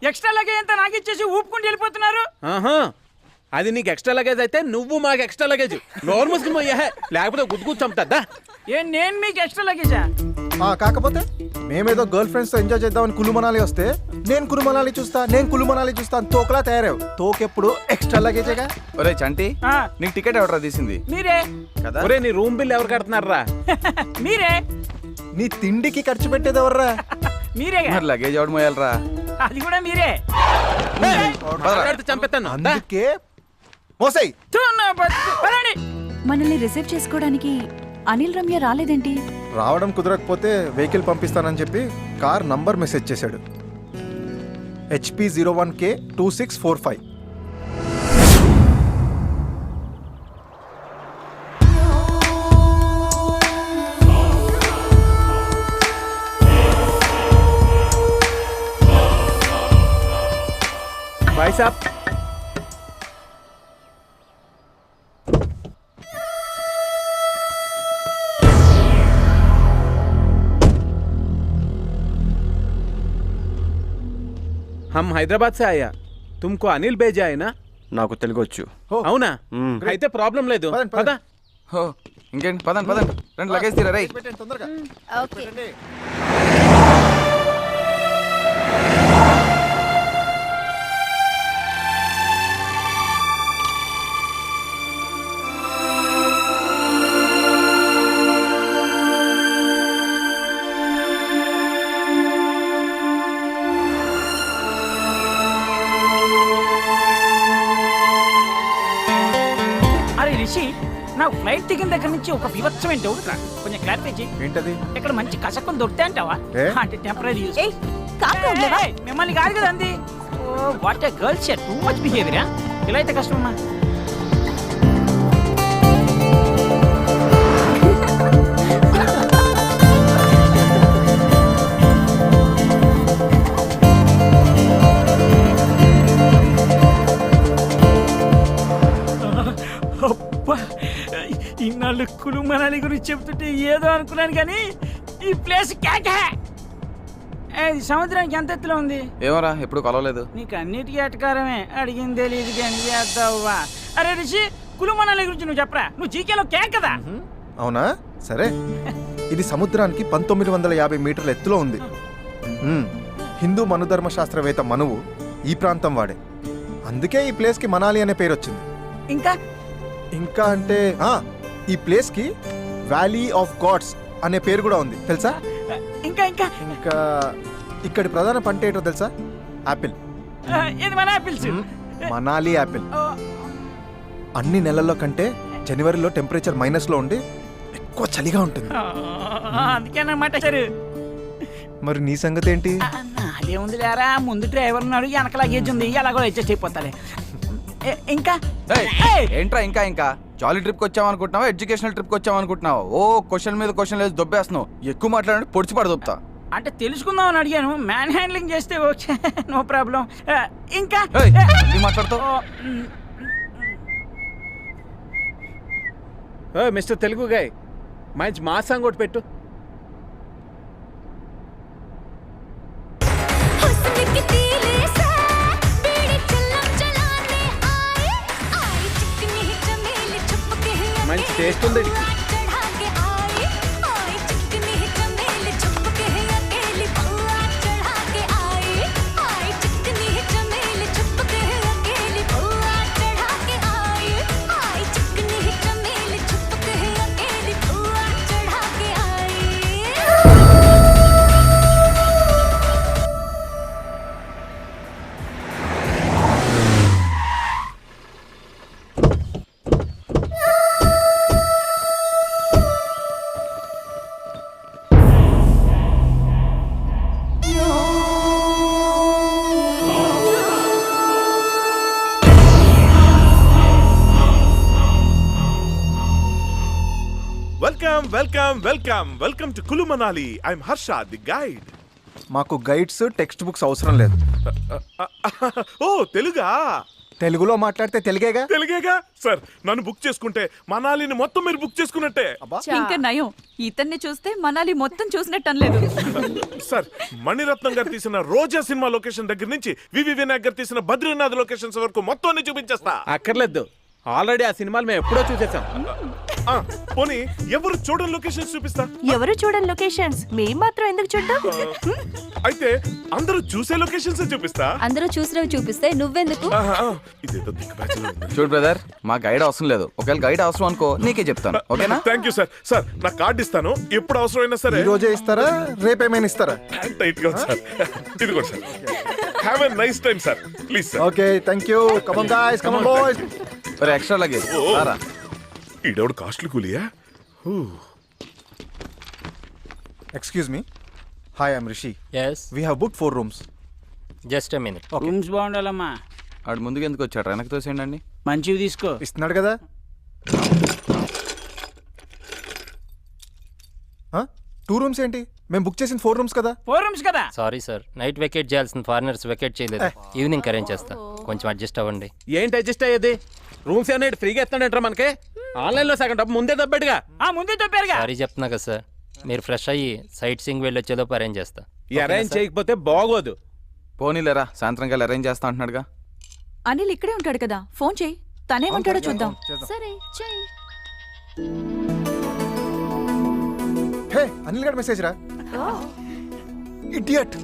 Extra luggage అంతా నాకు ఇచ్చేసి ఊపుకుంటూ వెళ్ళిపోతున్నారు. అది నీకు ఎక్స్ట్రా లగేజ్ అయితే నువ్వు మాకు ఎక్స్ట్రా లగేజ్. నోరు మూసుకుని పోయా, లేకపోతే గుద్దుకు చంపుతా. నేను మీకు ఎక్స్ట్రా లగేజా? కాకపోతే మేమేదో గర్ల్ ఫ్రెండ్స్ తో ఎంజాయ్ చేద్దామని కులు మనాలి వస్తే నేను కులు మనాలి చూస్తా అని తోకలా తయారావు. తోకెప్పుడు ఎక్స్ట్రా లగేజేగా. ఒరే చంటి, నీకు టికెట్ ఎవరా తీసింది? మీరే కదా. ఒరే నీ రూమ్ బిల్ ఎవరు కడుతున్నారా? మీరే. నీ తిండికి ఖర్చు పెట్టేది ఎవర్రా? మీరే. మరి లగేజ్ ఎవడు మోయాలరా? అది కూడా మీరే. చంపేస్తాను. అందుకే మోసై. మనల్ని రిసీవ్ చేసుకోవడానికి అనిల్ రమ్య రాలేదేంటి? రావడం కుదరకపోతే వెహికల్ పంపిస్తానని చెప్పి కార్ నంబర్ మెసేజ్ చేశాడు. HP01K2645. भाई साहब, हम हैदराबाद से आया. तुमको अनिल भेजा है ना? నాకు తెలుగొచ్చు. అవునా? అయితే ప్రాబ్లం లేదు. పద. ఇంకేంటి, పదండి రండి, లగేజ్ తీరా రై. తొందరగా. ఓకే. నాకు ఫ్లైట్ దిగిన దగ్గర నుంచి ఒక వివత్సమైన డౌట్ రా, కొంచెం క్లారిఫై చేయి. ఏంటది? ఇక్కడ మంచి కసకం దొరుకుతాయి అంటావా? అంటే టెంపరీ యూస్. మిమ్మల్ని కాదు కదా అంది. Oh what a girls are too much behaviour. ఇలా అయితే కష్టమమ్మా. ఇన్నాళ్ళు కులు మనాలి గురించి చెప్తుంటే ఏదో అనుకున్నాను కానీ ఈ ప్లేస్ సముద్రానికి ఎంత ఎత్తులో ఉంది? ఏమరా, ఎప్పుడు కొలవలేదు. నీకు అన్నిటికీ ఎటకారమే, అడిగింది తెలియదు కానీ చేద్దావా. అరే రిషి, కులు మనాలి గురించి నువ్వు చెప్పరా, నువ్వు జీకేలో కేక్ కదా. అవునా, సరే. ఇది సముద్రానికి 1950 మీటర్ల ఎత్తులో ఉంది. హిందూ మనుధర్మ శాస్త్రవేత్త మనువు ఈ ప్రాంతం వాడే. అందుకే ఈ ప్లేస్ కి మనాలి అనే పేరు వచ్చింది. ఇంకా అంటే ఈ ప్లేస్ కి వ్యాలీ ఆఫ్ గాడ్స్ అనే పేరు కూడా ఉంది, తెలుసా? ఇంకా ఇక్కడి ప్రధాన పంట ఏంటో తెలుసా? యాపిల్. మనాలి యాపిల్. అన్ని నెలల్లో కంటే జనవరిలో టెంపరేచర్ మైనస్లో ఉండి ఎక్కువ చలిగా ఉంటుంది. మరి నీ సంగతి ఏంటి? అదేముంది లేరా, ముందు డ్రైవర్ ఉన్నాడు, వెనక లగేజ్ ఉంది, ఎలాగో అడ్జస్ట్ అయిపోతాలే. ఇంకా ఏంట్రా ఇంకా జాలీ ట్రిప్ కి వచ్చామనుకుంటున్నావా, ఎడ్యుకేషనల్ ట్రిప్ కి వచ్చామనుకుంటున్నావా? ఓ క్వశ్చన్ మీద క్వశ్చన్ లేదు, దొబ్బేస్తున్నావు. ఎక్కువ మాట్లాడి పొడిచి పడదొబ్బుతా. అంటే తెలుసుకుందాం అని అడిగాను, మ్యాన్ హ్యాండ్లింగ్ చేస్తే ఓకే, నో ప్రాబ్లం. ఇంకా మాట్లాడుతావు. మిస్టర్ తెలుగు గాయ్, మంచి మా సాంగ్ ఒకటి పెట్టు. మంచి టేస్ట్ ఉంది. Welcome to Kullu Manali. I'm Harsha, the guide. మాకు గైడ్స్, టెక్స్ట్ బుక్స్ అవసరం లేదు. ఓ తెలుగా? తెలుగులో మాట్లాడితే తెలుగేగా. తెలుగేగా సార్. నన్ను బుక్ చేసుకుంటే మనాలిని మొత్తం మీరు బుక్ చేసుకున్నట్టే. ఇంకా నయం, ఇతన్ని చూస్తే మనాలి మొత్తం చూసినట్టు అనలేదు. సార్, మణిరత్నం గారు తీసిన రోజా సినిమా లొకేషన్ దగ్గర నుంచి వివి వినాయక్ గారు తీసిన బద్రీనాథ్ లొకేషన్స్ వరకు మొత్తం అన్ని చూపించేస్తా. అక్కర్లేదు, ఆల్రెడీ ఆ సినిమాలు మేము ఎప్పుడో చూసేసాం. ఆ, పోనీ ఎవరు చూడని లొకేషన్స్ చూపిస్తా. ఎవరు చూడని లొకేషన్స్ మేం మాత్రం ఎందుకు చూద్దాం? అయితే అందరూ చూసే లొకేషన్స్ చూపిస్తా. అందరూ చూసినవి చూపిస్తే నువ్వెందుకు? ఇదేదో దిక్కు బ్యాచ్లో ఉంది. చూడు బ్రదర్, మా గైడ్ అవసరం లేదు. ఒకవేళ గైడ్ అవసరం అనుకో నీకే చెప్తాను, ఓకేనా? Thank you sir. సార్, నా కార్డు ఇస్తాను, ఎప్పుడు అవసరమైనా సరే. ఈ రోజే ఇస్తారా, రేపేమైనా ఇస్తారా? టైట్ గా ఉంది సార్. ఇదిగోండి sir. Have a nice time sir. Please sir. Okay, thank you. Come on guys, come on boys. మరి ఎక్స్ట్రా లగేజ్ రారా. ఈడెవడు కాస్ట్లీ కూలియా? Excuse me. Hi, I'm Rishi. Yes, we have booked 4 rooms. just a minute. Rooms బాగుండాలమ్మా, ఆడు ముందుకు ఎందుకు వచ్చాడు? వెనక్కి తోసేయండి. మంచివి తీసుకో. ఇస్తున్నాడు కదా. 2 rooms ఏంటి? మేము బుక్ చేసిన 4 rooms కదా. 4 రూమ్స్ కదా. Sorry sir, నైట్ వెకేట్ చేయాల్సిన ఫారినర్స్ వెకేట్ చేయలేదు. ఈవినింగ్ అరేంజ్ చేస్తా, కొంచెం అడ్జస్ట్ అవ్వండి. ఏంటి అడ్జస్ట్ అయ్యేది? రూమ్స్ అనేది ఫ్రీగా ఇస్తాడంటారా మనకి? ఆన్లైన్లో సగం డబ్బు ముందే దబ్బడిగా. ముందే చెప్పారుగా. సారీ చెప్తున్నా కదా సార్, మీరు ఫ్రెష్ అయ్యి సైట్ సీయింగ్ వెళ్ళొచ్చేలోపు అరేంజ్ చేస్తా. ఈ అరేంజ్ చేయకపోతే బాగోదు. పోనీలేరా, సాయంత్రం కల్లా అరేంజ్ చేస్తా అంటున్నాడుగా. అనిల్ ఇక్కడే ఉంటాడు కదా, ఫోన్ చేయి, తనేమంటాడో చూద్దాం. సరే చెయ్. హే, అనిల్ గారి మెసేజ్ రా. ఇడియట్.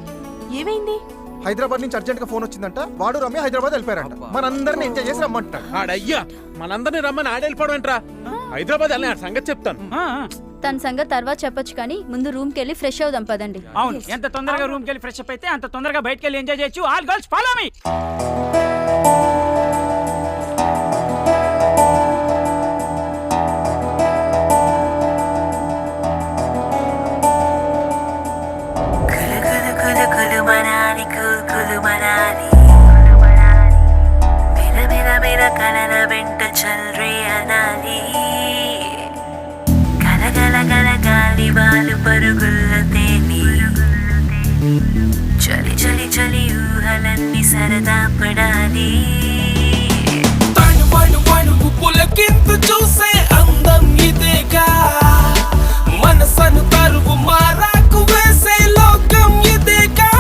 ఏమైంది? హైదరాబాద్ నుంచి అర్జెంట్ గా ఫోన్ వచ్చిందంట. వాడు రమ్య హైదరాబాద్ వెళ్ళిపోయారంట. మనందరిని ఎంజాయ్ చేసి రమ్మంటాడు. ఆడయ్యా, మనందరినీ రమ్మని ఆడెళ్ళిపోవడం ఏంట్రా? హైదరాబాద్ వెళ్ళిన సంగతి చెప్తాను. తన సంగతి తర్వాత చెప్పొచ్చు కానీ ముందు రూమ్ కి వెళ్ళి ఫ్రెష్ అవుదాం పదండి. అవును, ఎంత తొందరగా రూమ్ కి వెళ్ళి ఫ్రెష్ అప్ అయితే అంత తొందరగా బయటకి వెళ్ళి ఎంజాయ్ చేయొచ్చు. All girls follow me. చలి చలి చలి ఊహలన్నీ సరదా పడాలి. పులకింత చూసే అందం ఇదేగా, మనసను కరువు మారాకు వేసే లోకం ఇదేగా.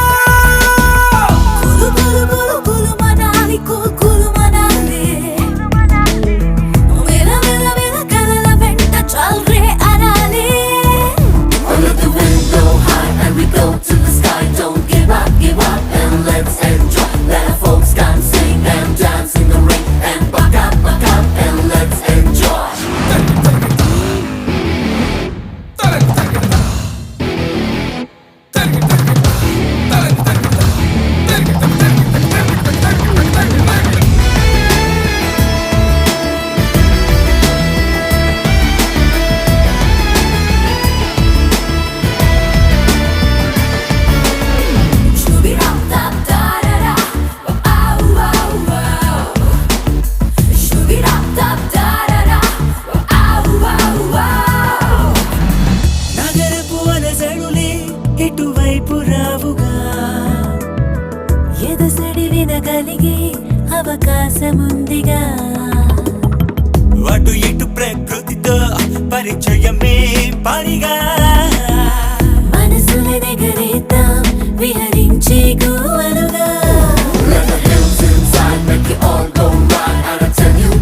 కులు కులు కులు కులు మనాలి, కులు కులు మనాలి. వేల వేల వేల కలల వెంట చల్రే అనాలి. Under the window high and we go to the sky. Don't give up and let's enjoy. Let our folks come sing and dance in the rain and buck up and let's enjoy. నగరపు అలజడులే ఎటువైపు రావుగా, ఎదసడి వినగలిగే అవకాశముందిగా. అటు ఇటు ప్రకృతితో పరిచయమే పనిగా, మనసుల దగ్గరేద్దాం విహరించే గోవలుగా. Let the hills inside make you all go right. And I tell you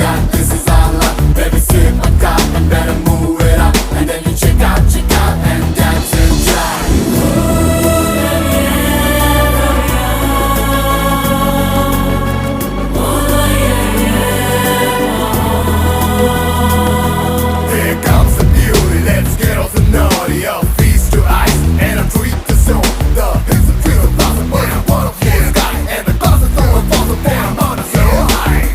that this is our love. Baby, sit on top and better move it up. And then you check out and dance and jive. Here comes the beauty, let's get off the naughty. A feast to ice and a treat to zone. The hills are trees of blossom, but I'm one of the sky. And the clouds are throwing falls upon I'm on a so high.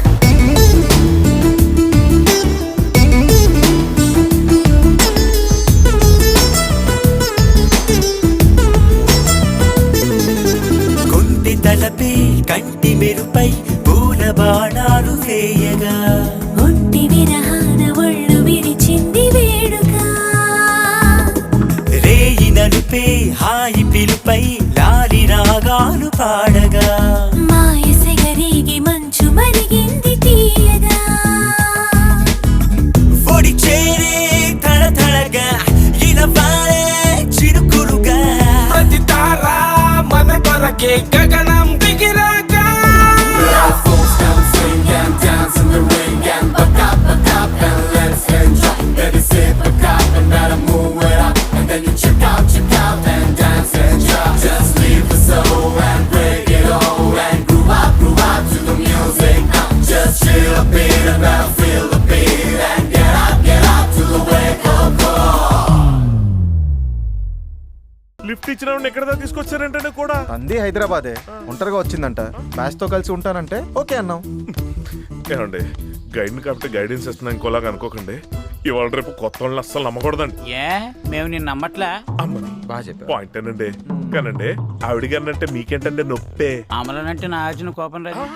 కుంటి తలపై కంటి మెరుపై పూల బాణాలు వేయగా, ఒంటి విరహాన ఒళ్ళు విరిచింది వేడుక. రేయి నలుపే హాయి పిలుపై లాలి రాగాలు పాడగా, మాయ సెగరిగి మంచు తాకే గగనం దిగిరాక folks come sing and dance in the ring and buck up and let's enjoy. Baby sit back up and gotta move it up and then you check out and dance and drop. Just leave the soul and break it all and groove up to the music. Just chill a bit and now feel the beat and get up to the wake up call. Lift ఇచ్చిన ఎక్కడ దాకా తీసుకొచ్చారంటే కూడా అంది హైదరాబాదే, ఒంటరిగా వచ్చిందంట. Batch తో కలిసి ఉంటానంటే ఓకే అన్నాం. ఏమండి గైడ్ కాబట్టి గైడెన్స్ ఇస్తున్నా ఇంకోలాగా అనుకోకండి. ఇవాళ రేపు కొత్త వాళ్ళని అస్సలు నమ్మకూడదండి. ఏ మేము నిన్ను నమ్మట్లా? అమ్మని బాగా చెప్పావు. పాయింట్ ఏనండి. కానండి ఆవిడ గారినంటే మీకేంటంటే నొప్పే. అమలనంటే నా అర్జున కోపం రాదు.